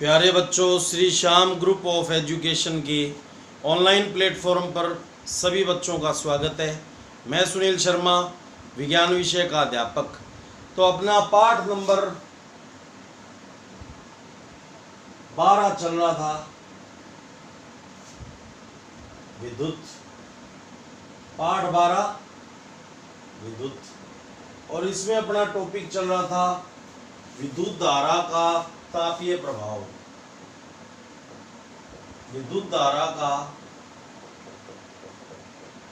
प्यारे बच्चों, Shri Shyam group of education के ऑनलाइन प्लेटफॉर्म पर सभी बच्चों का स्वागत है। मैं सुनील शर्मा, विज्ञान विषय का अध्यापक। तो अपना पाठ नंबर 12 चल रहा था, विद्युत। पाठ 12 विद्युत, और इसमें अपना टॉपिक चल रहा था विद्युत धारा का तापीय प्रभाव। विद्युत धारा का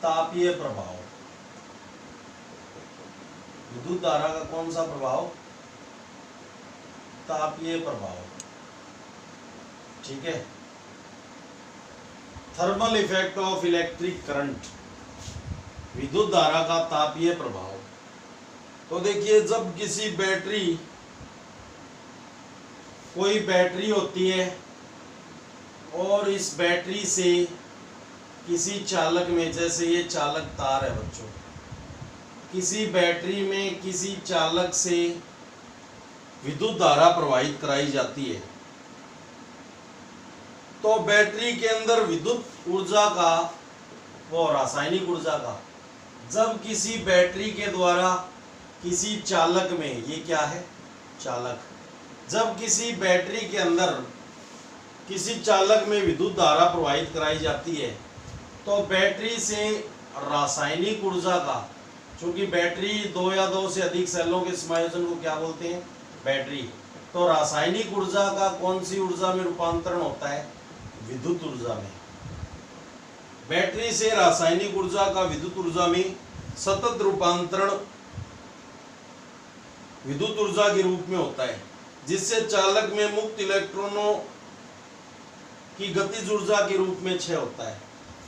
तापीय प्रभाव। विद्युत धारा का कौन सा प्रभाव? तापीय प्रभाव। ठीक है। Thermal effect of electric current. विद्युत धारा का तापीय प्रभाव। तो देखिए, जब किसी बैटरी, कोई बैटरी होती है और इस बैटरी से किसी चालक में, जैसे ये चालक तार है बच्चों, किसी बैटरी में किसी चालक से विद्युत धारा प्रवाहित कराई जाती है, तो बैटरी के अंदर विद्युत ऊर्जा का, वो रासायनिक ऊर्जा का, जब किसी बैटरी के द्वारा किसी चालक में, ये क्या है? चालक। जब किसी बैटरी के अंदर किसी चालक में विद्युत धारा प्रवाहित कराई जाती है, तो बैटरी से रासायनिक ऊर्जा का, चूंकि बैटरी 2 या 2 से अधिक सेलों के समायोजन को क्या बोलते हैं? बैटरी। तो रासायनिक ऊर्जा का कौन सी ऊर्जा में रूपांतरण होता है? विद्युत ऊर्जा में। बैटरी से रासायनिक ऊर्जा का विद्युत ऊर्जा में सतत रूपांतरण विद्युत ऊर्जा के रूप में होता है, जिससे चालक में मुक्त इलेक्ट्रॉनों की गतिज ऊर्जा के रूप में क्षय होता है।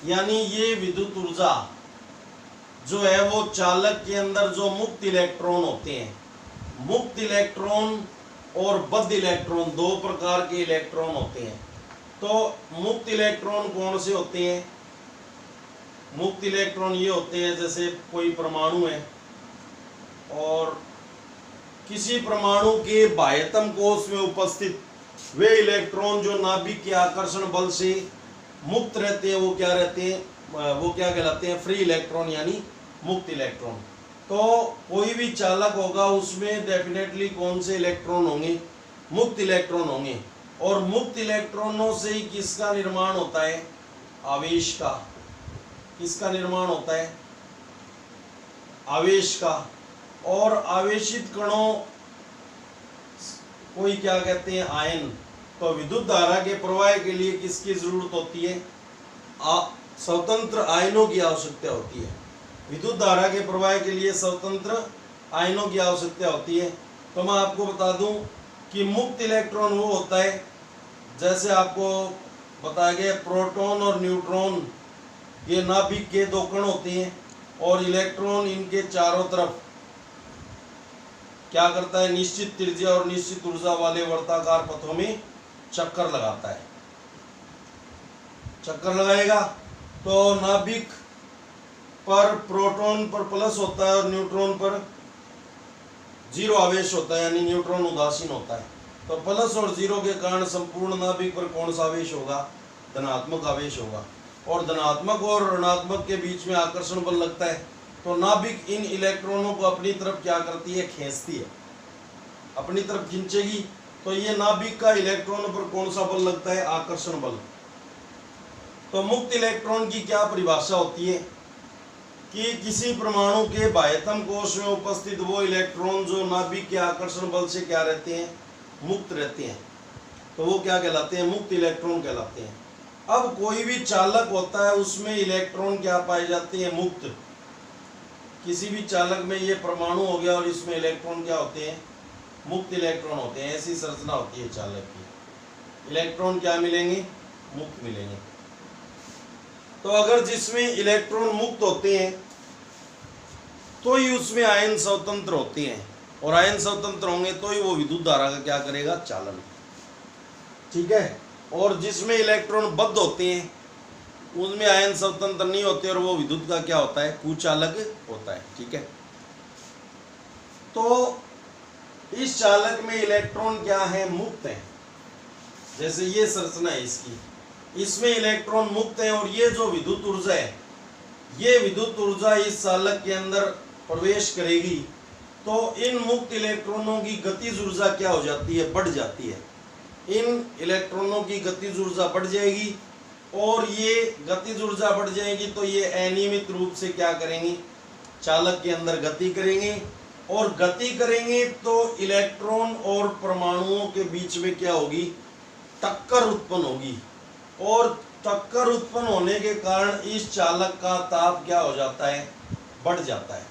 यानी ये विद्युत ऊर्जा जो है वो चालक के अंदर जो मुक्त इलेक्ट्रॉन होते हैं, मुक्त इलेक्ट्रॉन और बद्ध इलेक्ट्रॉन, 2 प्रकार के इलेक्ट्रॉन होते हैं। तो मुक्त इलेक्ट्रॉन कौन से होते हैं? मुक्त इलेक्ट्रॉन ये होते हैं, जैसे कोई परमाणु है और किसी परमाणु के बाह्यतम कोश में उपस्थित वे इलेक्ट्रॉन जो नाभिक के आकर्षण बल से मुक्त रहते हैं, वो क्या रहते हैं? वो क्या कहलाते हैं? फ्री इलेक्ट्रॉन, यानी मुक्त इलेक्ट्रॉन। तो कोई भी चालक होगा, उसमें डेफिनेटली कौन से इलेक्ट्रॉन होंगे? मुक्त इलेक्ट्रॉन होंगे। और मुक्त इलेक्ट्रॉनों से ही किसका निर्माण होता है? आवेश का। किसका निर्माण होता है? आवेश का। और आवेशित कणों कोई क्या कहते हैं? आयन। तो विद्युत धारा के प्रवाह के लिए किसकी जरूरत होती है? स्वतंत्र आयनों की आवश्यकता होती है। विद्युत धारा के प्रवाह के लिए स्वतंत्र आयनों की आवश्यकता होती है। तो मैं आपको बता दूं कि मुक्त इलेक्ट्रॉन वो होता है, जैसे आपको बताया गया, प्रोटॉन और न्यूट्रॉन ये नाभिक के 2 कण होते हैं, और इलेक्ट्रॉन इनके चारों तरफ क्या करता है? निश्चित त्रिज्या और निश्चित ऊर्जा वाले वर्ताकार पथों में चक्कर लगाता है। चक्कर लगाएगा तो नाभिक पर प्रोटॉन पर प्लस होता है और न्यूट्रॉन पर 0 आवेश होता है, यानी न्यूट्रॉन उदासीन होता है। तो प्लस और 0 के कारण संपूर्ण नाभिक पर कौन सा आवेश होगा? धनात्मक आवेश होगा। और धनात्मक और ऋणात्मक के बीच में आकर्षण बल लगता है। तो नाभिक इन इलेक्ट्रॉनों को अपनी तरफ क्या करती है? खींचती है। अपनी तरफ खींचेगी तो ये नाभिक का इलेक्ट्रॉनों पर कौन सा बल लगता है? आकर्षण बल। तो मुक्त इलेक्ट्रॉन की क्या परिभाषा होती है कि किसी परमाणु के बाह्यतम कोश में उपस्थित वो इलेक्ट्रॉन जो नाभिक के आकर्षण बल से क्या रहते हैं? मुक्त रहते हैं। तो वो क्या कहलाते हैं? मुक्त इलेक्ट्रॉन कहलाते हैं। अब कोई भी चालक होता है, उसमें इलेक्ट्रॉन क्या पाए जाते हैं? मुक्त। किसी भी चालक में, ये परमाणु हो गया और इसमें इलेक्ट्रॉन क्या होते हैं? मुक्त इलेक्ट्रॉन होते हैं। ऐसी संरचना होती है चालक की। इलेक्ट्रॉन क्या मिलेंगे? मुक्त मिलेंगे। तो अगर जिसमें इलेक्ट्रॉन मुक्त होते हैं तो ही उसमें आयन स्वतंत्र होते हैं, और आयन स्वतंत्र होंगे तो ही वो विद्युत धारा का क्या करेगा? चालन। ठीक है। और जिसमें इलेक्ट्रॉन बद्ध होते हैं उनमें आयन स्वतंत्र नहीं होते और वो विद्युत का क्या होता है? कुचालक होता है। ठीक है। तो इस चालक में इलेक्ट्रॉन क्या है? मुक्त है। जैसे ये संरचना है इसकी, इसमें इलेक्ट्रॉन मुक्त है और ये जो विद्युत ऊर्जा है, ये विद्युत ऊर्जा इस चालक के अंदर प्रवेश करेगी तो इन मुक्त इलेक्ट्रॉनों की गतिज ऊर्जा क्या हो जाती है, बढ़ जाती है। इन इलेक्ट्रॉनों की गतिज ऊर्जा बढ़ जाएगी और ये गतिज ऊर्जा बढ़ जाएगी तो ये अनियमित रूप से क्या करेंगी, चालक के अंदर गति करेंगे और गति करेंगे तो इलेक्ट्रॉन और परमाणुओं के बीच में क्या होगी, टक्कर उत्पन्न होगी और टक्कर उत्पन्न होने के कारण इस चालक का ताप क्या हो जाता है, बढ़ जाता है।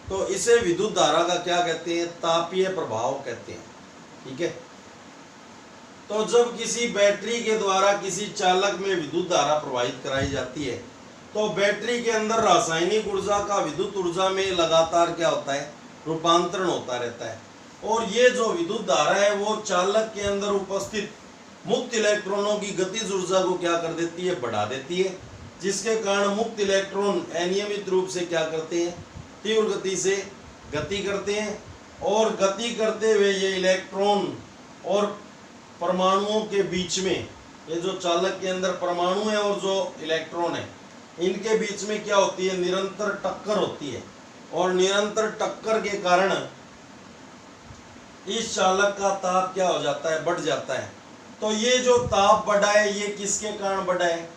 तो इसे विद्युत धारा का क्या कहते हैं, तापीय प्रभाव कहते हैं। ठीक है, तो जब किसी बैटरी के द्वारा किसी चालक में विद्युत धारा प्रवाहित कराई जाती है तो बैटरी के अंदर रासायनिक ऊर्जा का विद्युत ऊर्जा में लगातार क्या होता है, रूपांतरण होता रहता है और ये जो विद्युत धारा है वो चालक के अंदर उपस्थित मुक्त इलेक्ट्रॉनों की गतिज ऊर्जा को क्या कर देती है, बढ़ा देती है, जिसके कारण मुक्त इलेक्ट्रॉन अनियमित रूप से क्या करते हैं, तीव्र गति से गति करते हैं और गति करते हुए ये इलेक्ट्रॉन और परमाणुओं के बीच में, ये जो चालक के अंदर परमाणु है और जो इलेक्ट्रॉन है, इनके बीच में क्या होती है, निरंतर टक्कर होती है और निरंतर टक्कर के कारण इस चालक का ताप क्या हो जाता है, बढ़ जाता है। तो ये जो ताप बढ़ा है ये किसके कारण बढ़ा है,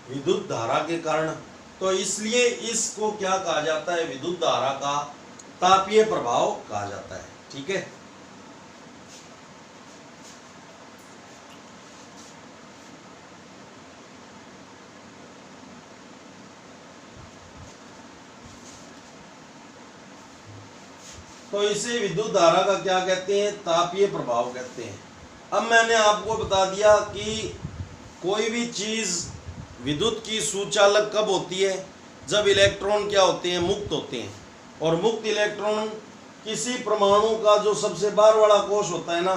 विद्युत धारा के कारण। तो इसलिए इसको क्या कहा जाता है, विद्युत धारा का तापीय प्रभाव कहा जाता है। ठीक है, तो इसे विद्युत धारा का क्या कहते हैं, तापीय प्रभाव कहते हैं। अब मैंने आपको बता दिया कि कोई भी चीज विद्युत की सुचालक कब होती है, जब इलेक्ट्रॉन क्या होते हैं, मुक्त होते हैं और मुक्त इलेक्ट्रॉन किसी परमाणु का जो सबसे बाहर वाला कोश होता है ना,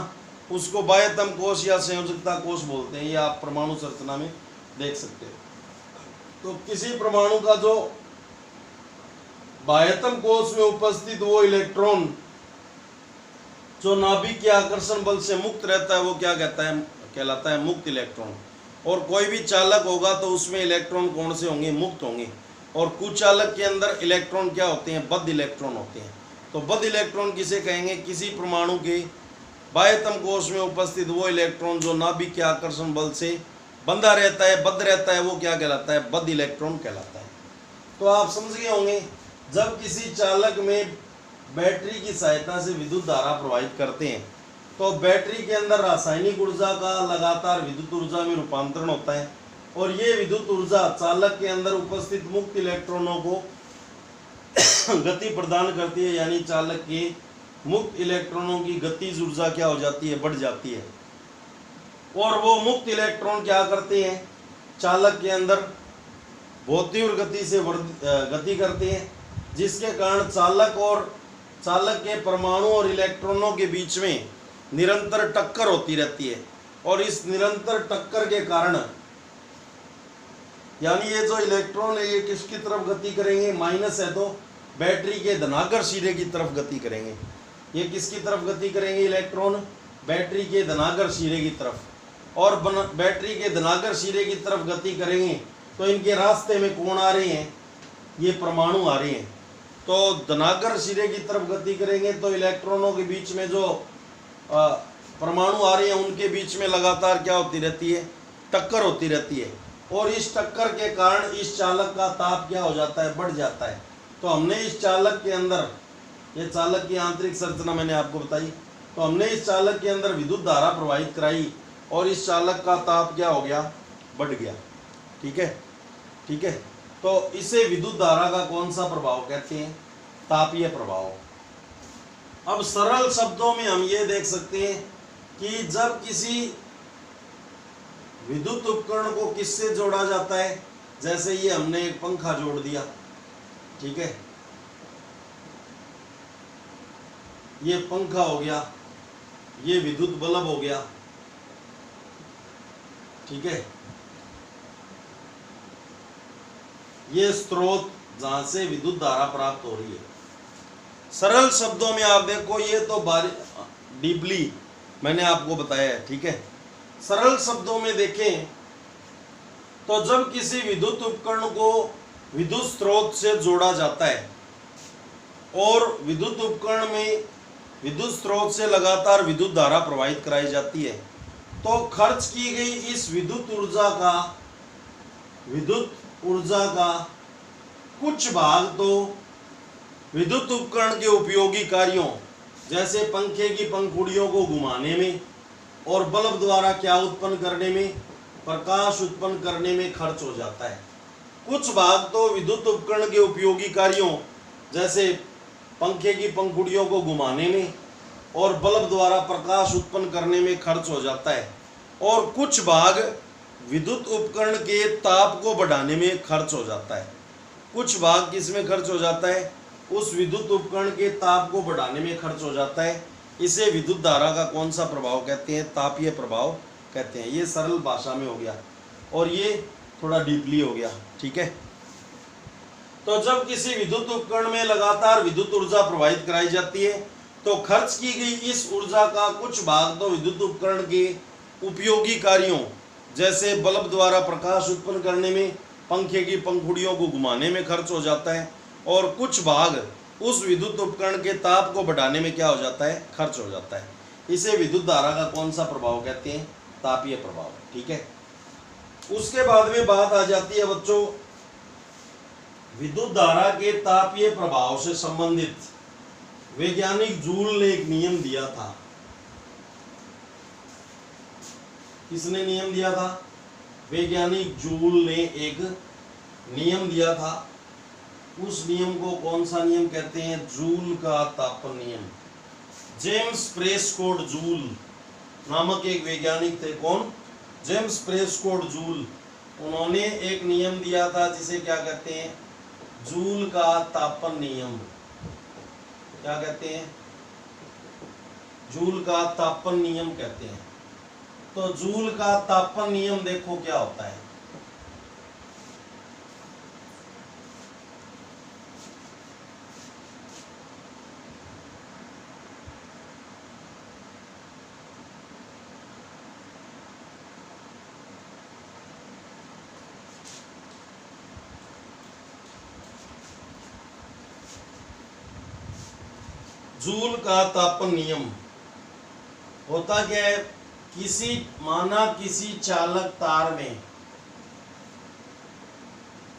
उसको बाह्यतम कोश या संयोजकता कोश बोलते हैं। ये आप परमाणु संरचना में देख सकते हो। तो किसी परमाणु का जो बाह्यतम कोश में उपस्थित वो इलेक्ट्रॉन जो नाभिक के आकर्षण बल से मुक्त रहता है वो क्या कहलाता है, मुक्त इलेक्ट्रॉन। और कोई भी चालक होगा तो उसमें इलेक्ट्रॉन कौन से होंगे, मुक्त होंगे। और कुचालक के अंदर इलेक्ट्रॉन क्या होते हैं, बद्ध इलेक्ट्रॉन होते हैं। तो बद्ध इलेक्ट्रॉन किसे कहेंगे, किसी परमाणु के बाह्यतम कोश में उपस्थित वो इलेक्ट्रॉन जो नाभिक के आकर्षण बल से बंधा रहता है, बद्ध रहता है, वो क्या कहलाता है, बद्ध इलेक्ट्रॉन कहलाता है। तो आप समझ गए होंगे, जब किसी चालक में बैटरी की सहायता से विद्युत धारा प्रवाहित करते हैं तो बैटरी के अंदर रासायनिक ऊर्जा का लगातार विद्युत ऊर्जा में रूपांतरण होता है और ये विद्युत ऊर्जा चालक के अंदर उपस्थित मुक्त इलेक्ट्रॉनों को गति प्रदान करती है, यानी चालक के मुक्त इलेक्ट्रॉनों की गतिज ऊर्जा क्या हो जाती है, बढ़ जाती है। और वो मुक्त इलेक्ट्रॉन क्या करते हैं, चालक के अंदर बहुत तीव्र गति से गति करते हैं, जिसके कारण चालक के परमाणु और इलेक्ट्रॉनों के बीच में निरंतर टक्कर होती रहती है। और इस निरंतर टक्कर के कारण यानी ये जो इलेक्ट्रॉन है ये किसकी तरफ गति करेंगे, माइनस है तो बैटरी के धनाकर सिरे की तरफ गति करेंगे। ये किसकी तरफ गति करेंगे, इलेक्ट्रॉन बैटरी के धनाकर सिरे की तरफ। और बैटरी के धनाकर सिरे की तरफ गति करेंगे तो इनके रास्ते में कौन आ रहे हैं, ये परमाणु आ रहे हैं। तो धनाकर सिरे की तरफ गति करेंगे तो इलेक्ट्रॉनों के बीच में जो परमाणु आ रहे हैं उनके बीच में लगातार क्या होती रहती है, टक्कर होती रहती है। और इस टक्कर के कारण इस चालक का ताप क्या हो जाता है, बढ़ जाता है। तो हमने इस चालक के अंदर, ये चालक की आंतरिक संरचना मैंने आपको बताई, तो हमने इस चालक के अंदर विद्युत धारा प्रवाहित कराई और इस चालक का ताप क्या हो गया, बढ़ गया। ठीक है, ठीक है। तो इसे विद्युत धारा का कौन सा प्रभाव कहते हैं, तापीय प्रभाव। अब सरल शब्दों में हम ये देख सकते हैं कि जब किसी विद्युत उपकरण को किससे जोड़ा जाता है, जैसे ये हमने एक पंखा जोड़ दिया, ठीक है, ये पंखा हो गया, ये विद्युत बल्ब हो गया, ठीक है, ये स्रोत जहां से विद्युत धारा प्राप्त हो रही है। सरल शब्दों में आप देखो, ये तो डीपली मैंने आपको बताया है, ठीक है। सरल शब्दों में देखें तो जब किसी विद्युत उपकरण को विद्युत स्रोत से जोड़ा जाता है और विद्युत उपकरण में विद्युत स्रोत से लगातार विद्युत धारा प्रवाहित कराई जाती है, तो खर्च की गई इस विद्युत ऊर्जा का कुछ भाग तो विद्युत उपकरण के उपयोगी कार्यों जैसे पंखे की पंखुड़ियों को घुमाने में और बल्ब द्वारा क्या उत्पन्न करने में, प्रकाश उत्पन्न करने में खर्च हो जाता है। कुछ भाग तो विद्युत उपकरण के उपयोगी कार्यों जैसे पंखे की पंखुड़ियों को घुमाने में और बल्ब द्वारा प्रकाश उत्पन्न करने में खर्च हो जाता है, और कुछ भाग विद्युत उपकरण के ताप को बढ़ाने में खर्च हो जाता है। कुछ भाग किस में खर्च हो जाता है? उस विद्युत उपकरण के ताप को बढ़ाने में खर्च हो जाता है। इसे विद्युत धारा का कौन सा प्रभाव कहते हैं? तापीय प्रभाव कहते हैं। ये सरल भाषा में हो गया और ये थोड़ा डीपली हो गया, ठीक है। तो जब किसी विद्युत उपकरण में लगातार विद्युत ऊर्जा प्रवाहित कराई जाती है तो खर्च की गई इस ऊर्जा का कुछ भाग तो विद्युत उपकरण के उपयोगी कार्यों जैसे बल्ब द्वारा प्रकाश उत्पन्न करने में, पंखे की पंखुड़ियों को घुमाने में खर्च हो जाता है, और कुछ भाग उस विद्युत उपकरण के ताप को बढ़ाने में क्या हो जाता है? खर्च हो जाता है। इसे विद्युत धारा का कौन सा प्रभाव कहते हैं? तापीय प्रभाव, ठीक है। उसके बाद में बात आ जाती है बच्चों विद्युत धारा के तापीय प्रभाव से संबंधित वैज्ञानिक जूल ने एक नियम दिया था। किसने नियम दिया था? वैज्ञानिक जूल ने एक नियम दिया था। उस नियम को कौन सा नियम कहते हैं? जूल का तापन नियम। जेम्स प्रेस्कॉट जूल नामक एक वैज्ञानिक थे। कौन? James Prescott joule. उन्होंने एक नियम दिया था जिसे क्या कहते हैं? जूल का तापन नियम। क्या कहते हैं? जूल का तापन नियम कहते हैं। तो जूल का तापन नियम देखो क्या होता है। जूल का तापन नियम होता क्या है? किसी चालक तार में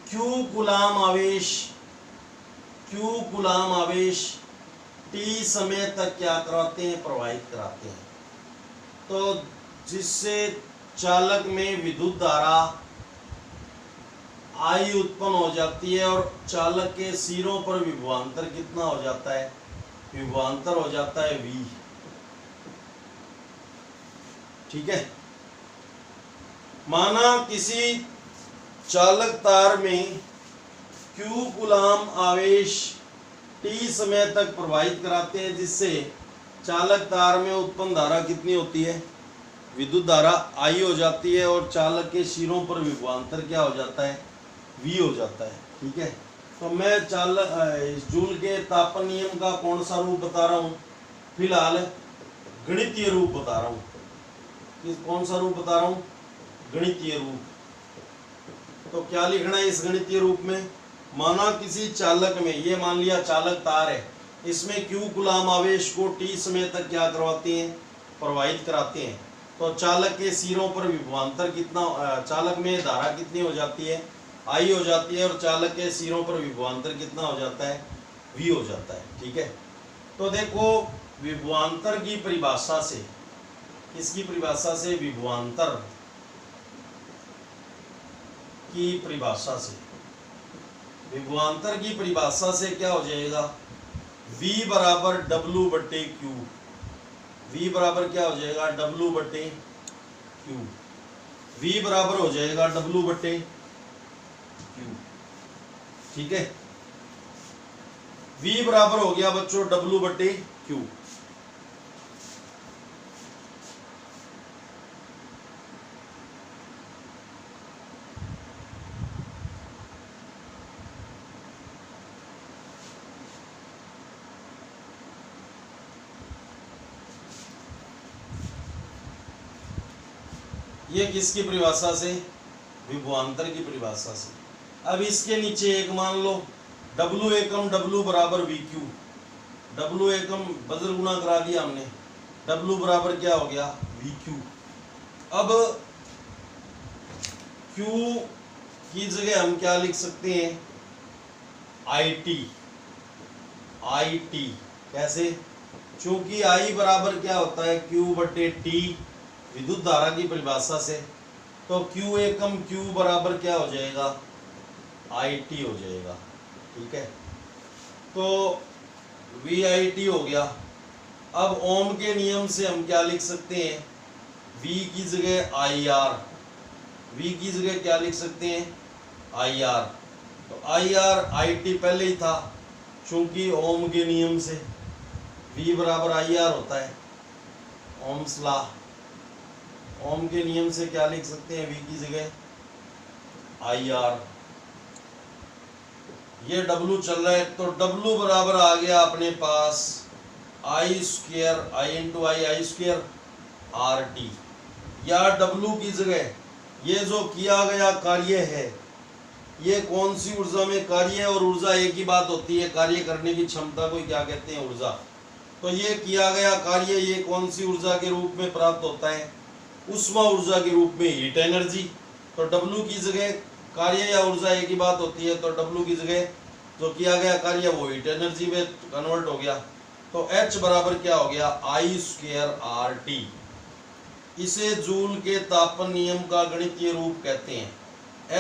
Q कुलाम आवेश T समय तक क्या कराते हैं? प्रवाहित कराते हैं। तो जिससे चालक में विद्युत धारा I उत्पन्न हो जाती है और चालक के सिरों पर विभवांतर कितना हो जाता है? विभवांतर हो जाता है V, ठीक है। माना किसी चालक तार में Q कुलाम आवेश T समय तक प्रवाहित कराते हैं, जिससे चालक तार में उत्पन्न धारा कितनी होती है? विद्युत धारा I हो जाती है और चालक के सिरों पर विभवांतर क्या हो जाता है? V हो जाता है, ठीक है। तो मैं जूल के तापन नियम का कौन सा रूप बता रहा हूँ? फिलहाल गणितीय रूप बता रहा हूँ। कौन सा रूप बता रहा हूँ? गणितीय रूप। तो क्या लिखना है इस गणितीय रूप में? माना किसी चालक में, ये मान लिया चालक तार है, इसमें Q कुलाम आवेश को T समय तक क्या करवाते हैं? प्रवाहित कराते हैं। तो चालक के सिरों पर विभवांतर कितना, चालक में धारा कितनी हो जाती है? I हो जाती है, और चालक के सिरों पर विभवांतर कितना हो जाता है? V हो जाता है, ठीक है। तो देखो विभवांतर की परिभाषा से, इसकी परिभाषा से, विभवांतर की परिभाषा से, विभवांतर की परिभाषा से क्या हो जाएगा? V बराबर W बटे Q। V बराबर क्या हो जाएगा? W बटे Q। V बराबर हो जाएगा W बटे Q, ठीक है। V बराबर हो गया बच्चों W बटे Q। ये किसकी परिभाषा से? विभवांतर की परिभाषा से। अब इसके नीचे एक मान लो W एकम W बराबर VQ, W एकम बज्र गुणा करा दिया हमने, W बराबर क्या हो गया? VQ। अब Q की जगह हम क्या लिख सकते हैं? IT। IT कैसे? चूंकि I बराबर क्या होता है? Q बटे T विद्युत धारा की परिभाषा से, तो Q एकम Q बराबर क्या हो जाएगा? IT हो जाएगा। ठीक है, तो VIT हो गया। अब ओम के नियम से हम क्या लिख सकते हैं? V की जगह IR, V की जगह क्या लिख सकते हैं? IR। तो IR IT पहले ही था, चूंकि ओम के नियम से V बराबर IR होता है, ओम्स लॉ। ओम के नियम से क्या लिख सकते हैं? V की जगह IR। ये W चल रहा है, तो W बराबर आ गया अपने पास I square I into I square RT, या W की जगह ये जो किया गया कार्य है, ये कौन सी ऊर्जा में कार्य है? और ऊर्जा एक ही बात होती है, कार्य करने की क्षमता को क्या कहते हैं? ऊर्जा। तो ये किया गया कार्य ये कौन सी ऊर्जा के रूप में प्राप्त होता है? उष्मा ऊर्जा के रूप में, हीट एनर्जी। तो W की जगह कार्य या ऊर्जा एक ही बात होती है, तो W की जगह जो किया गया कार्य वो हीट एनर्जी में कन्वर्ट हो गया। तो H बराबर क्या हो गया? I square RT। इसे जूल के तापन नियम का गणितीय रूप कहते हैं।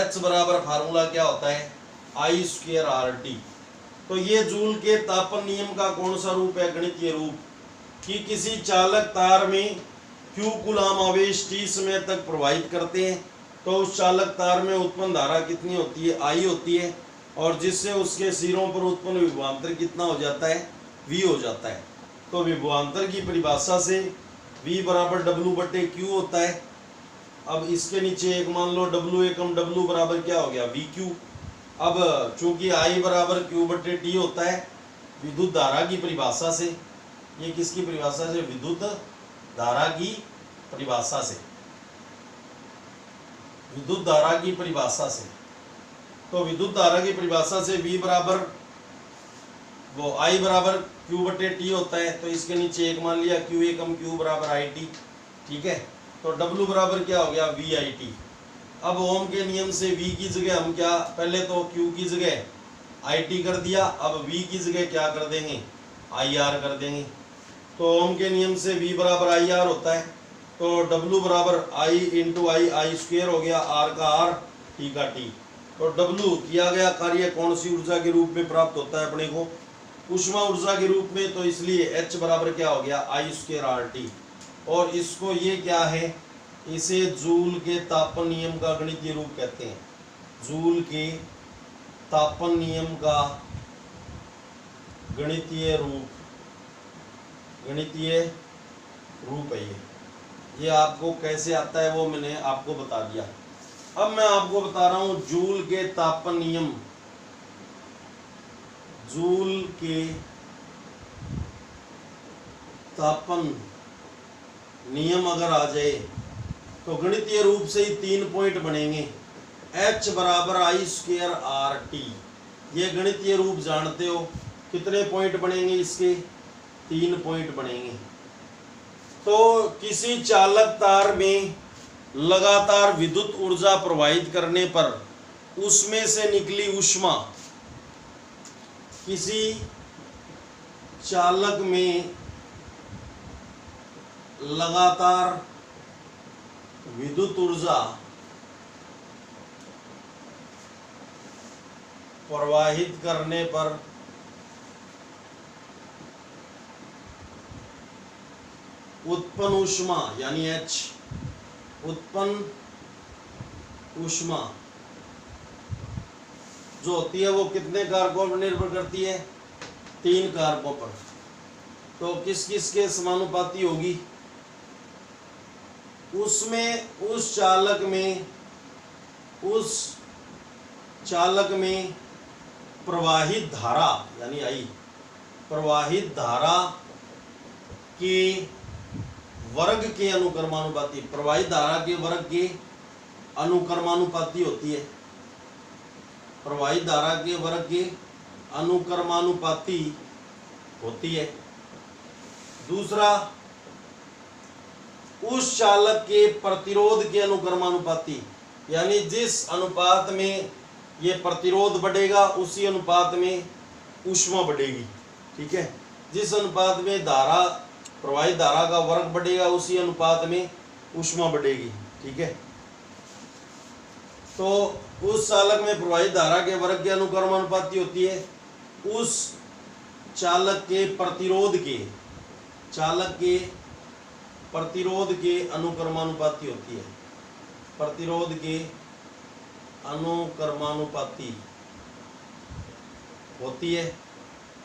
H बराबर फार्मूला क्या होता है? I square RT। तो ये जूल के तापन नियम का कौन सा रूप है? गणितीय रूप। कि किसी चालक तार में Q कूलाम आवेश T समय तक प्रवाहित करते हैं, तो उस चालक तार में उत्पन्न धारा कितनी होती है? I होती है, और जिससे उसके सिरों पर उत्पन्न विभवांतर कितना हो जाता है? V हो जाता है। तो विभवांतर की परिभाषा से V बराबर W बटे Q होता है। अब इसके नीचे एक मान लो W एकम W बराबर क्या हो गया? VQ। अब चूंकि I बराबर Q बटे T होता है विद्युत धारा की परिभाषा से, ये किसकी परिभाषा से? विद्युत धारा की परिभाषा से, विद्युत धारा की परिभाषा से। तो विद्युत धारा की परिभाषा से V बराबर वो I बराबर Q बटे T होता है, तो इसके नीचे एक मान लिया Q एकम Q बराबर IT। ठीक है, तो W बराबर क्या हो गया? VIT। अब ओम के नियम से V की जगह हम क्या, पहले तो Q की जगह IT कर दिया, अब V की जगह क्या कर देंगे? IR कर देंगे। तो ओम के नियम से V बराबर IR होता है, तो W बराबर I इंटू आई स्क्वायर हो गया, R का R T का T। तो W किया गया कार्य कौन सी ऊर्जा के रूप में प्राप्त होता है अपने को? ऊष्मा ऊर्जा के रूप में। तो इसलिए H बराबर क्या हो गया? I square RT। और इसको ये क्या है? इसे जूल के तापन नियम का गणितीय रूप कहते हैं। जूल के तापन नियम का गणितीय रूप, गणितीय रूप है ये आपको कैसे आता है वो मैंने आपको बता दिया। अब मैं आपको बता रहा हूं जूल के तापन नियम। जूल के तापन नियम अगर आ जाए तो गणितीय रूप से ही 3 पॉइंट बनेंगे। H बराबर I स्क्वायर RT, ये गणितीय रूप जानते हो। कितने पॉइंट बनेंगे इसके? 3 पॉइंट बनेंगे। तो किसी चालक तार में लगातार विद्युत ऊर्जा प्रवाहित करने पर उसमें से निकली ऊष्मा, किसी चालक में लगातार विद्युत ऊर्जा प्रवाहित करने पर उत्पन्न ऊष्मा यानी H, उत्पन्न ऊष्मा जो होती है वो कितने कारकों पर निर्भर करती है? 3 कारकों पर। तो किस किस के समानुपाती होगी? उसमें उस चालक में प्रवाहित धारा यानी I, प्रवाहित धारा के वर्ग के अनुक्रमानुपाती, प्रवाहित धारा के वर्ग के अनुक्रमानुपाती होती है, प्रवाहित धारा के वर्ग के अनुक्रमानुपाती होती है। दूसरा, उस चालक के प्रतिरोध के अनुक्रमानुपाती, यानी जिस अनुपात में ये प्रतिरोध बढ़ेगा उसी अनुपात में ऊष्मा बढ़ेगी। ठीक है, जिस अनुपात में धारा, प्रवाहित धारा का वर्ग बढ़ेगा उसी अनुपात में ऊष्मा बढ़ेगी। ठीक है, तो उस चालक में प्रवाहित धारा के वर्ग के अनुक्रमानुपाती होती है, उस चालक के प्रतिरोध के, चालक के प्रतिरोध के अनुक्रमानुपाती होती है, प्रतिरोध के अनुक्रमानुपाती होती है।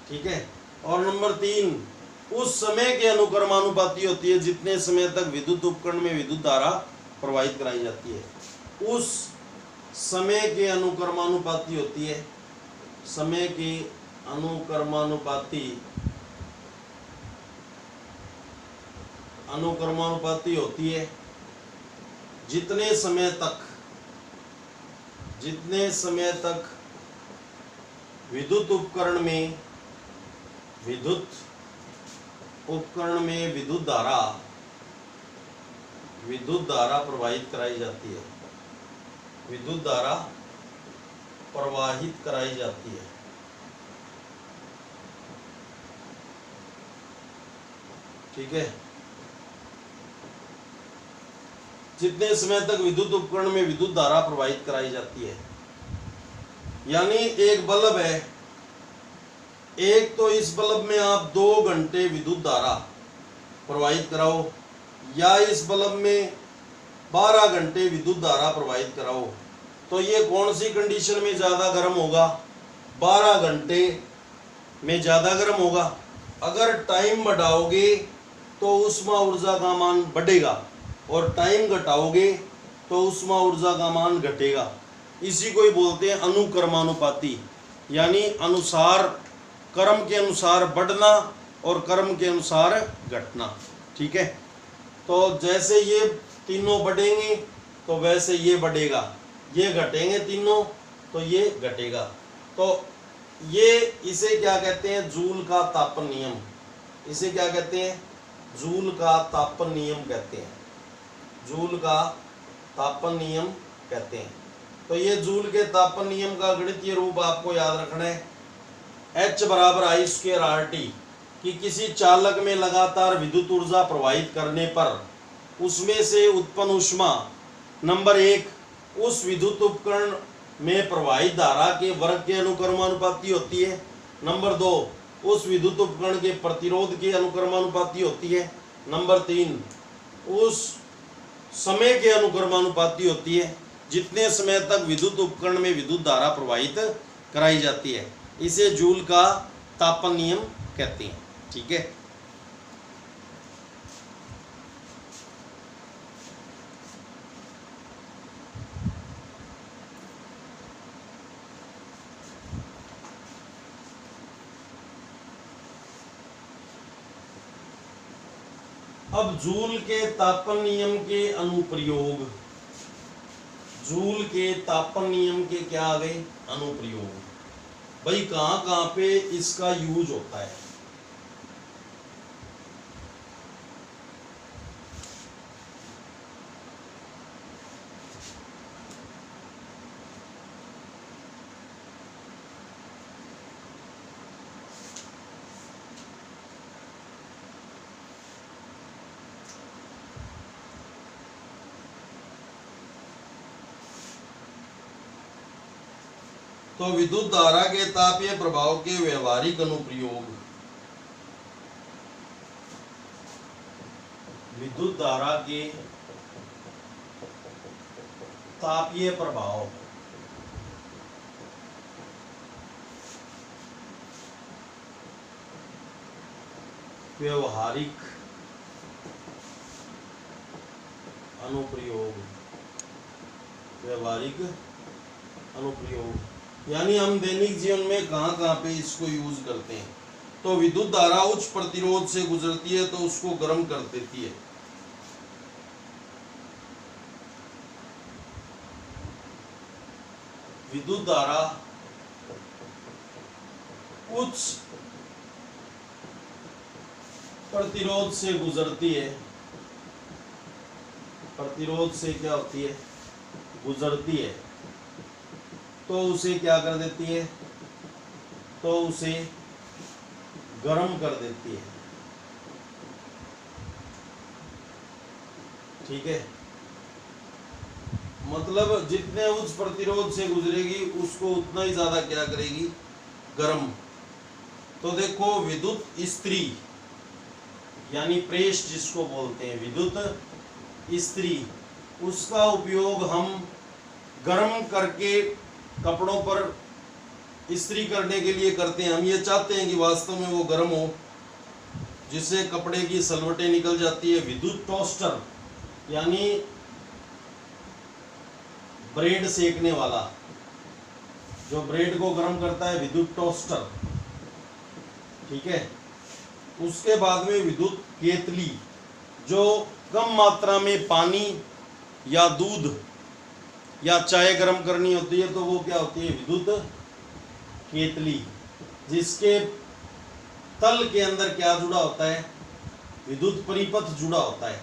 ठीक है, और नंबर 3, उस समय के अनुक्रमानुपाती होती है जितने समय तक विद्युत उपकरण में विद्युत धारा प्रवाहित कराई जाती है। उस समय के अनुक्रमानुपाती होती है, समय के अनुक्रमानुपाती होती है जितने समय तक विद्युत उपकरण में विद्युत धारा प्रवाहित कराई जाती है, विद्युत धारा प्रवाहित कराई जाती है। ठीक है, जितने समय तक विद्युत उपकरण में विद्युत धारा प्रवाहित कराई जाती है। यानी एक बल्ब है, एक तो इस बल्ब में आप 2 घंटे विद्युत धारा प्रवाहित कराओ, या इस बल्ब में 12 घंटे विद्युत धारा प्रवाहित कराओ, तो ये कौन सी कंडीशन में ज़्यादा गर्म होगा? 12 घंटे में ज़्यादा गर्म होगा। अगर टाइम बढ़ाओगे तो ऊष्मा ऊर्जा का मान बढ़ेगा, और टाइम घटाओगे तो ऊष्मा ऊर्जा का मान घटेगा। इसी को ही बोलते हैं अनुक्रमानुपाती, यानी अनुसार, क्रम के अनुसार बढ़ना और क्रम के अनुसार घटना। ठीक है, तो जैसे ये तीनों बढ़ेंगे तो वैसे ये बढ़ेगा, ये घटेंगे तीनों तो ये घटेगा। तो ये, इसे क्या कहते हैं? जूल का तापन नियम। इसे क्या कहते हैं? जूल का तापन नियम कहते हैं, जूल का तापन नियम कहते हैं। तो ये जूल के तापन नियम का गणितीय रूप आपको याद रखना है, H बराबर I²RT, कि किसी चालक में लगातार विद्युत ऊर्जा प्रवाहित करने पर उसमें से उत्पन्न ऊष्मा, नंबर 1, उस विद्युत उपकरण में प्रवाहित धारा के वर्ग के अनुक्रमानुपाती होती है, नंबर 2, उस विद्युत उपकरण के प्रतिरोध के अनुक्रमानुपाती होती है, नंबर 3, उस समय के अनुक्रमानुपाती होती है जितने समय तक विद्युत उपकरण में विद्युत धारा प्रवाहित कराई जाती है। इसे जूल का तापन नियम कहते हैं। ठीक है, अब जूल के तापन नियम के अनुप्रयोग, जूल के तापन नियम के क्या आ गए? अनुप्रयोग। भाई कहाँ कहाँ पे इसका यूज होता है? तो विद्युत धारा के तापीय प्रभाव के व्यवहारिक अनुप्रयोग, विद्युत धारा के तापीय प्रभाव, व्यवहारिक अनुप्रयोग, व्यवहारिक अनुप्रयोग, यानी हम दैनिक जीवन में कहाँ कहाँ पे इसको यूज करते हैं। तो विद्युत धारा उच्च प्रतिरोध से गुजरती है तो उसको गर्म कर देती है, विद्युत धारा उच्च प्रतिरोध से गुजरती है, प्रतिरोध से क्या होती है, गुजरती है, तो उसे क्या कर देती है, तो उसे गर्म कर देती है। ठीक है, मतलब जितने उच्च प्रतिरोध से गुजरेगी उसको उतना ही ज्यादा क्या करेगी, गर्म। तो देखो विद्युत इस्त्री यानी प्रेस जिसको बोलते हैं, विद्युत इस्त्री, उसका उपयोग हम गर्म करके कपड़ों पर इस्त्री करने के लिए करते हैं। हम ये चाहते हैं कि वास्तव में वो गर्म हो, जिससे कपड़े की सलवटें निकल जाती है। विद्युत टोस्टर यानी ब्रेड सेकने वाला, जो ब्रेड को गर्म करता है, विद्युत टोस्टर। ठीक है, उसके बाद में विद्युत केतली, जो कम मात्रा में पानी या दूध या चाय गर्म करनी होती है तो वो क्या होती है, विद्युत केतली, जिसके तल के अंदर क्या जुड़ा होता है, विद्युत परिपथ जुड़ा होता है,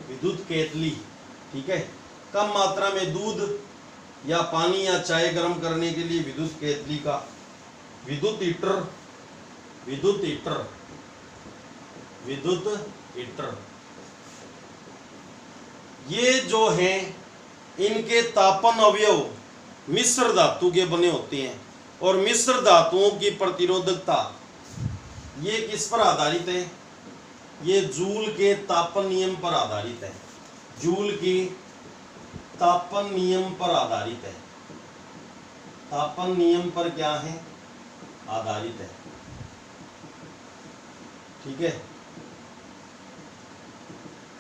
विद्युत केतली। ठीक है, कम मात्रा में दूध या पानी या चाय गर्म करने के लिए विद्युत केतली का। विद्युत हीटर, विद्युत हीटर, विद्युत हीटर, ये जो हैं इनके तापन अवयव मिश्र धातु के बने होते हैं, और मिश्र धातुओं की प्रतिरोधकता ये किस पर आधारित है, ये जूल के तापन नियम पर आधारित है, जूल के तापन नियम पर आधारित है, तापन नियम पर क्या है, आधारित है। ठीक है,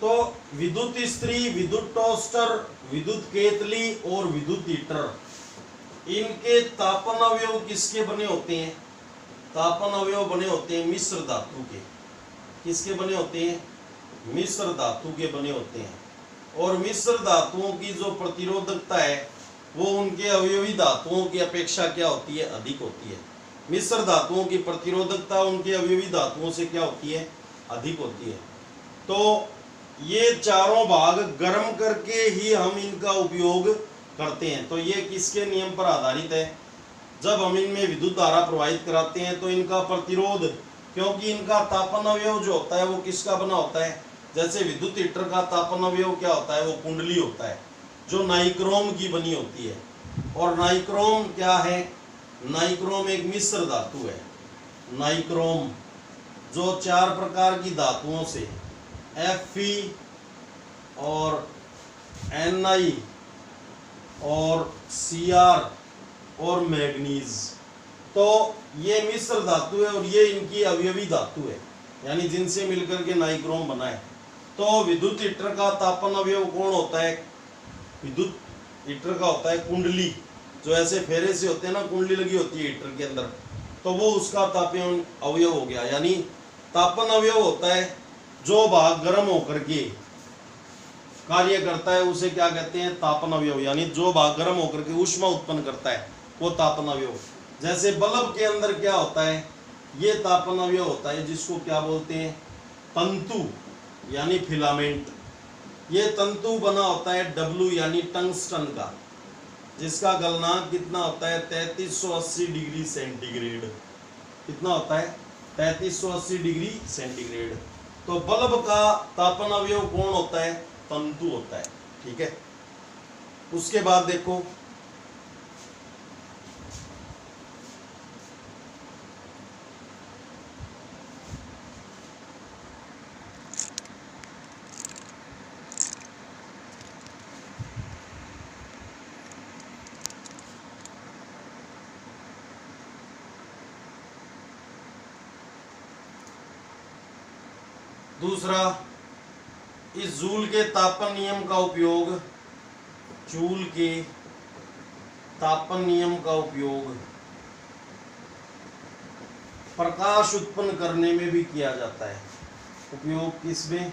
तो विद्युत इस्त्री, विद्युत टोस्टर, विद्युत केतली और विद्युत हीटर, इनके तापन अवयव किसके बने होते हैं, तापन अवयव बने होते हैं मिश्र धातु के। किसके बने होते हैं, मिश्र धातु के बने होते हैं। और मिश्र धातुओं की जो प्रतिरोधकता है वो उनके अवयवी धातुओं की अपेक्षा क्या होती है, अधिक होती है। मिश्र धातुओं की प्रतिरोधकता उनके अवयवी धातुओं से क्या होती है, अधिक होती है। तो ये चारों भाग गर्म करके ही हम इनका उपयोग करते हैं। तो ये किसके नियम पर आधारित है, जब हम इनमें विद्युत धारा प्रवाहित कराते हैं तो इनका प्रतिरोध, क्योंकि इनका तापन अवयव जो होता है वो किसका बना होता है, जैसे विद्युत हीटर का तापन अवयव क्या होता है, वो कुंडली होता है जो नाइक्रोम की बनी होती है। और नाइक्रोम क्या है, नाइक्रोम एक मिश्र धातु है। नाइक्रोम जो 4 प्रकार की धातुओं से, Fe और Ni और Cr और मैग्नीज, तो ये मिश्र धातु है और ये इनकी अवयवी धातु है, यानी जिनसे मिलकर के नाइक्रोम बना है। तो विद्युत हीटर का तापन अवयव कौन होता है, विद्युत हीटर का होता है कुंडली, जो ऐसे फेरे से होते हैं ना, कुंडली लगी होती है हीटर के अंदर, तो वो उसका तापन अवयव हो गया। यानी तापन अवयव होता है जो भाग गर्म होकर के कार्य करता है उसे क्या कहते हैं, तापन अवयव। यानी जो भाग गर्म होकर के ऊष्मा उत्पन्न करता है वो तापन अवयव। जैसे बल्ब के अंदर क्या होता है, ये तापन अवयव होता है, जिसको क्या बोलते हैं, तंतु यानी फिलामेंट। ये तंतु बना होता है W यानी टंगस्टन का, जिसका गलनांक कितना होता है, 3380 डिग्री सेंटीग्रेड। कितना होता है, 3380 डिग्री सेंटीग्रेड। तो बल्ब का तापन अवयव कौन होता है, तंतु होता है। ठीक है, उसके बाद देखो दूसरा, इस जूल के तापन नियम का उपयोग, जूल के तापन नियम का उपयोग प्रकाश उत्पन्न करने में भी किया जाता है। उपयोग किसमें,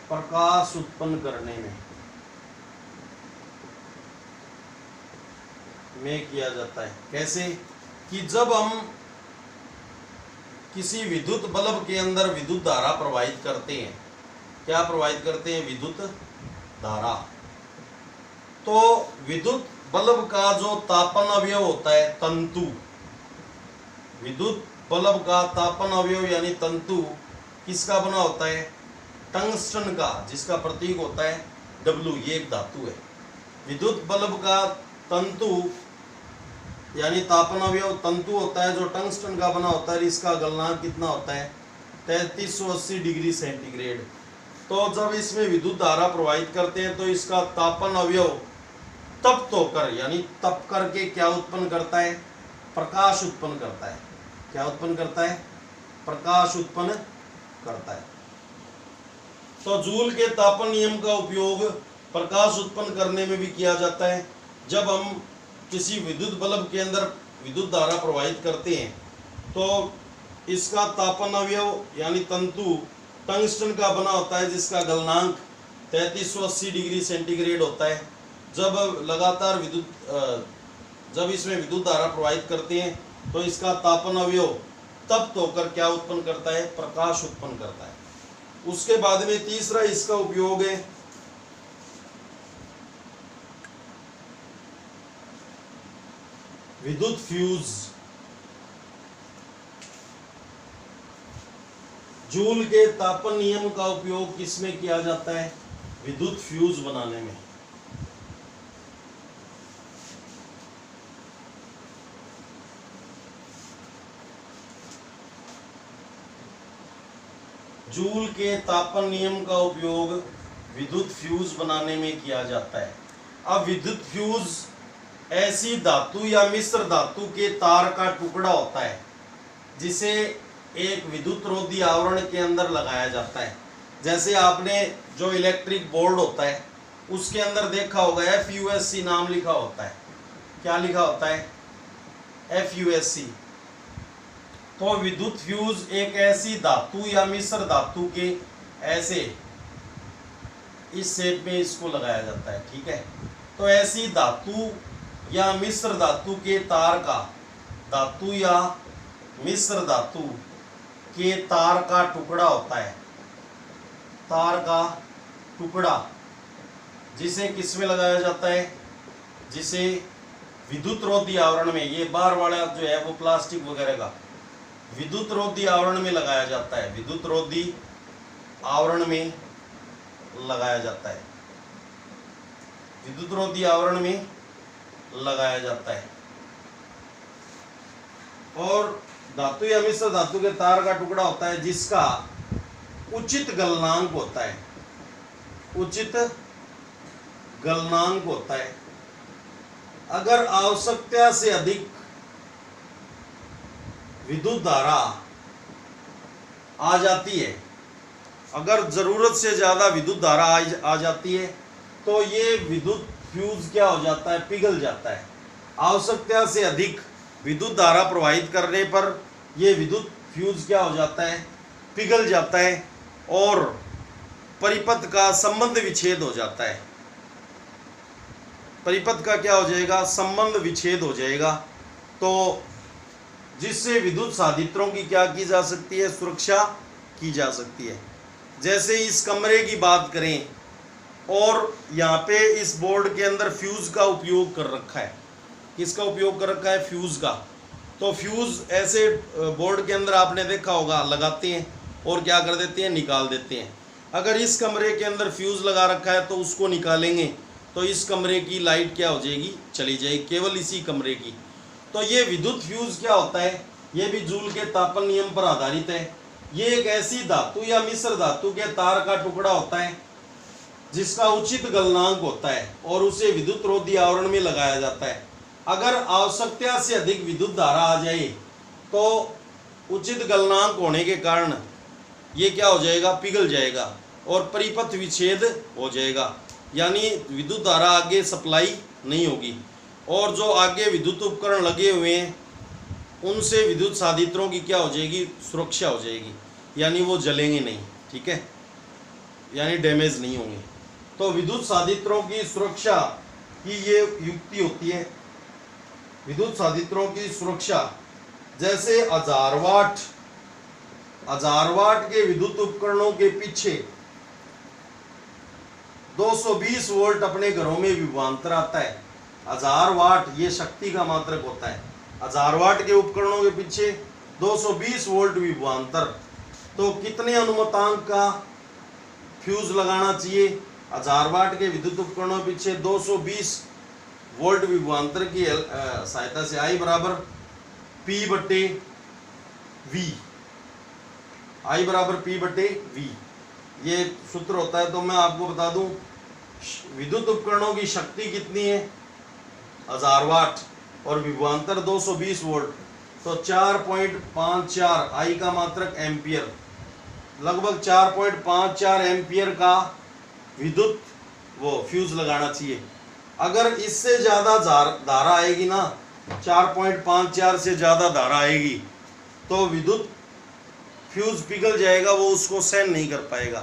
प्रकाश उत्पन्न करने में। में किया जाता है। कैसे कि जब हम किसी विद्युत बल्ब के अंदर विद्युत धारा प्रवाहित करते हैं, क्या प्रवाहित करते हैं? विद्युत धारा। तो विद्युत बल्ब का जो तापन अवयव होता है तंतु, विद्युत बल्ब का तापन अवयव यानी तंतु किसका बना होता है? टंगस्टन का, जिसका प्रतीक होता है W, ये एक धातु है। विद्युत बल्ब का तंतु यानी तापन अवयव तंतु होता है जो टंगस्टन का बना होता है। इसका गलनांक कितना होता है? 3380 डिग्री सेंटीग्रेड। तो जब इसमें विद्युत धारा प्रवाहित करते हैं तो इसका तापन अवयव तप्त होकर यानी तप करके क्या उत्पन्न करता है? प्रकाश उत्पन्न करता है। क्या उत्पन्न करता है? प्रकाश उत्पन्न करता है। तो जूल के तापन नियम का उपयोग प्रकाश उत्पन्न करने में भी किया जाता है। जब हम किसी विद्युत बल्ब के अंदर विद्युत धारा प्रवाहित करते हैं तो इसका तापन अवयव यानी तंतु टंगस्टन का बना होता है, जिसका गलनांक 3380 डिग्री सेंटीग्रेड होता है। जब लगातार जब इसमें विद्युत धारा प्रवाहित करते हैं तो इसका तापन अवयव तप्त होकर क्या उत्पन्न करता है? प्रकाश उत्पन्न करता है। उसके बाद में तीसरा इसका उपयोग है विद्युत फ्यूज। जूल के तापन नियम का उपयोग किसमें किया जाता है? विद्युत फ्यूज बनाने में। जूल के तापन नियम का उपयोग विद्युत फ्यूज बनाने में किया जाता है। अब विद्युत फ्यूज ऐसी धातु या मिश्र धातु के तार का टुकड़ा होता है जिसे एक विद्युत रोधी आवरण के अंदर लगाया जाता है। जैसे आपने जो इलेक्ट्रिक बोर्ड होता है उसके अंदर देखा होगा FUSC नाम लिखा होता है। क्या लिखा होता है? FUSC। तो विद्युत फ्यूज एक ऐसी धातु या मिश्र धातु के ऐसे इस शेप में इसको लगाया जाता है। ठीक है, तो ऐसी धातु या मिश्र धातु के तार का, धातु या मिश्र धातु के तार का टुकड़ा होता है, तार का टुकड़ा, जिसे किस में लगाया जाता है? जिसे विद्युत रोधी आवरण में, ये बार वाला जो है वो प्लास्टिक वगैरह का, विद्युत रोधी आवरण में लगाया जाता है। विद्युत रोधी आवरण में लगाया जाता है। विद्युत रोधी आवरण में लगाया जाता है। और धातु या मिश्र धातु के तार का टुकड़ा होता है जिसका उचित गलनांक होता है। उचित गलनांक होता है। अगर आवश्यकता से अधिक विद्युत धारा आ जाती है, अगर जरूरत से ज्यादा विद्युत धारा आ जाती है तो ये विद्युत फ्यूज क्या हो जाता है? पिघल जाता है। आवश्यकता से अधिक विद्युत धारा प्रवाहित करने पर यह विद्युत फ्यूज क्या हो जाता है? पिघल जाता है और परिपथ का संबंध विच्छेद हो जाता है। परिपथ का क्या हो जाएगा? संबंध विच्छेद हो जाएगा। तो जिससे विद्युत साधित्रों की क्या की जा सकती है? सुरक्षा की जा सकती है। जैसे इस कमरे की बात करें और यहाँ पे इस बोर्ड के अंदर फ्यूज का उपयोग कर रखा है। किसका उपयोग कर रखा है? फ्यूज का। तो फ्यूज ऐसे बोर्ड के अंदर आपने देखा होगा लगाते हैं और क्या कर देते हैं? निकाल देते हैं। अगर इस कमरे के अंदर फ्यूज लगा रखा है तो उसको निकालेंगे तो इस कमरे की लाइट क्या हो जाएगी? चली जाएगी, केवल इसी कमरे की। तो ये विद्युत फ्यूज क्या होता है? ये भी जूल के तापन नियम पर आधारित है। ये एक ऐसी धातु या मिश्र धातु के तार का टुकड़ा होता है जिसका उचित गलनांक होता है और उसे विद्युत रोधी आवरण में लगाया जाता है। अगर आवश्यकता से अधिक विद्युत धारा आ जाए तो उचित गलनांक होने के कारण ये क्या हो जाएगा? पिघल जाएगा और परिपथ विच्छेद हो जाएगा, यानी विद्युत धारा आगे सप्लाई नहीं होगी और जो आगे विद्युत उपकरण लगे हुए हैं उनसे विद्युत साधित्रों की क्या हो जाएगी? सुरक्षा हो जाएगी, यानी वो जलेंगे नहीं। ठीक है, यानी डैमेज नहीं होंगे। तो विद्युत साधित्रों की सुरक्षा की ये युक्ति होती है विद्युत साधित्रों की सुरक्षा, जैसे हजार वाट के विद्युत उपकरणों के पीछे 220 वोल्ट अपने घरों में विभवांतर आता है। 1000 वाट ये शक्ति का मात्रक होता है। 1000 वाट के उपकरणों के पीछे 220 वोल्ट विभवांतर, तो कितने अनुमतांक का फ्यूज लगाना चाहिए? 1000 वाट के विद्युत उपकरणों के पीछे 220 वोल्ट विभवांतर की सहायता से I बराबर P बटे V, I बराबर P बटे V ये सूत्र होता है। तो मैं आपको बता दूं, विद्युत उपकरणों की शक्ति कितनी है? 1000 वाट और विभवांतर 220 वोल्ट, तो 4.54 I का मात्रक एम्पियर, लगभग 4.54 एम्पियर का विद्युत वो फ्यूज लगाना चाहिए। अगर इससे ज़्यादा धारा आएगी ना, 4.54 से ज़्यादा धारा आएगी तो विद्युत फ्यूज पिघल जाएगा, वो उसको सहन नहीं कर पाएगा।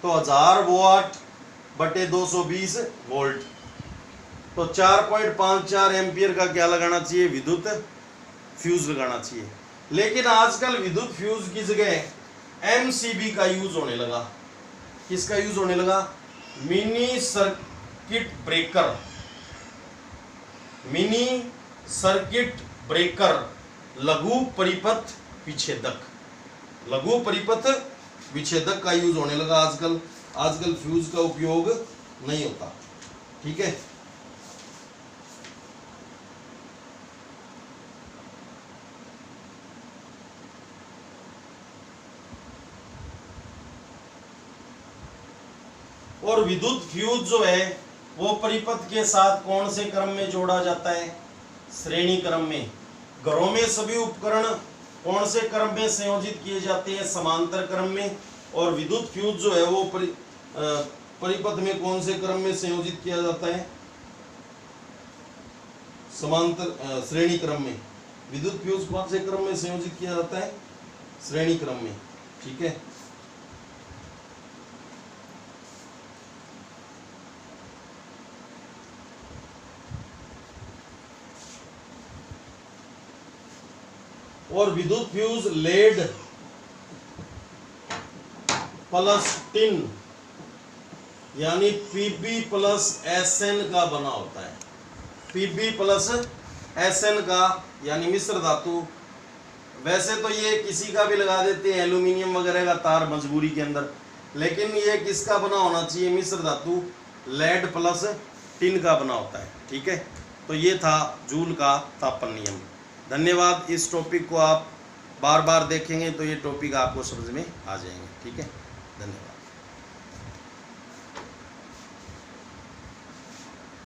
तो 1000 वाट बटे 220 वोल्ट, तो 4.54 एम्पियर का क्या लगाना चाहिए? विद्युत फ्यूज लगाना चाहिए। लेकिन आजकल विद्युत फ्यूज की जगह MCB का यूज होने लगा। किसका यूज होने लगा? Mini circuit breaker, mini circuit breaker, लघु परिपथ विच्छेदक, लघु परिपथ विच्छेदक का यूज होने लगा आजकल। आजकल फ्यूज का उपयोग नहीं होता। ठीक है, और विद्युत फ्यूज जो है वो परिपथ के साथ कौन से क्रम में जोड़ा जाता है? श्रेणी क्रम में। घरों में सभी उपकरण कौन से क्रम में संयोजित किए जाते हैं? समांतर क्रम में। और विद्युत फ्यूज जो है वो परिपथ में कौन से क्रम में संयोजित किया जाता है? समांतर श्रेणी क्रम में। विद्युत फ्यूज कौन से क्रम में संयोजित किया जाता है? श्रेणी क्रम में। ठीक है, और विद्युत फ्यूज लेड प्लस टिन यानी Pb प्लस Sn का बना होता है। Pb प्लस Sn का यानी मिश्र धातु। वैसे तो ये किसी का भी लगा देते हैं, एल्यूमिनियम वगैरह का तार मजबूरी के अंदर, लेकिन ये किसका बना होना चाहिए? मिश्र धातु लेड प्लस टिन का बना होता है। ठीक है, तो ये था जूल का तापन नियम। धन्यवाद। इस टॉपिक को आप बार बार देखेंगे तो ये टॉपिक आपको समझ में आ जाएंगे। ठीक है, धन्यवाद।